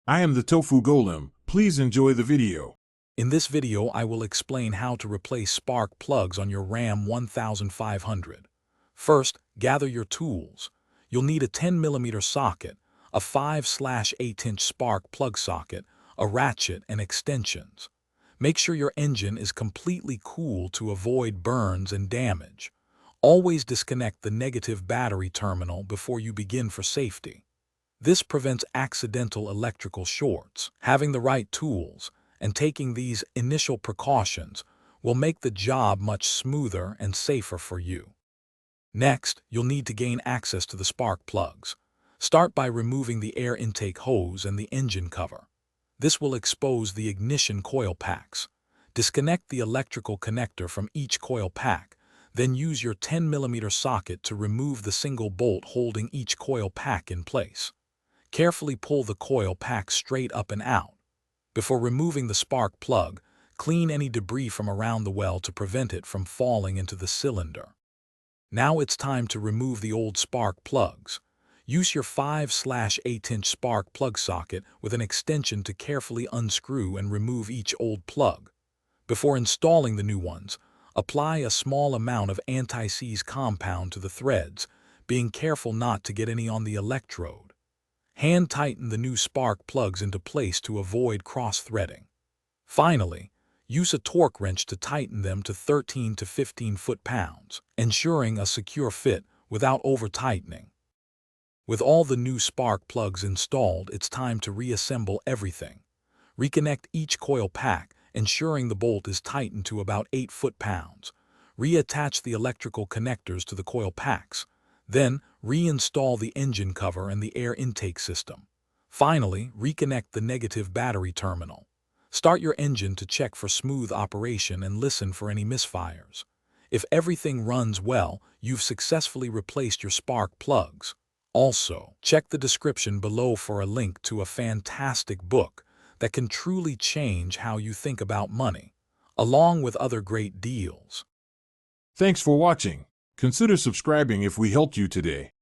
I am the Tofu Golem. Please enjoy the video. In this video, I will explain how to replace spark plugs on your Ram 1500. First, gather your tools. You'll need a 10mm socket, a 5/8" spark plug socket, a ratchet, and extensions. Make sure your engine is completely cool to avoid burns and damage. Always disconnect the negative battery terminal before you begin for safety. This prevents accidental electrical shorts. Having the right tools and taking these initial precautions will make the job much smoother and safer for you. Next, you'll need to gain access to the spark plugs. Start by removing the air intake hose and the engine cover. This will expose the ignition coil packs. Disconnect the electrical connector from each coil pack, then use your 10mm socket to remove the single bolt holding each coil pack in place. Carefully pull the coil pack straight up and out. Before removing the spark plug, clean any debris from around the well to prevent it from falling into the cylinder. Now it's time to remove the old spark plugs. Use your 5/8" spark plug socket with an extension to carefully unscrew and remove each old plug. Before installing the new ones, apply a small amount of anti-seize compound to the threads, being careful not to get any on the electrode. Hand tighten the new spark plugs into place to avoid cross-threading. Finally, use a torque wrench to tighten them to 13 to 15 foot-pounds, ensuring a secure fit without over-tightening. With all the new spark plugs installed, it's time to reassemble everything. Reconnect each coil pack, ensuring the bolt is tightened to about 8 foot-pounds. Reattach the electrical connectors to the coil packs. Then, reinstall the engine cover and the air intake system. Finally, reconnect the negative battery terminal. Start your engine to check for smooth operation and listen for any misfires. If everything runs well, you've successfully replaced your spark plugs. Also, check the description below for a link to a fantastic book that can truly change how you think about money, along with other great deals. Thanks for watching. Consider subscribing if we helped you today.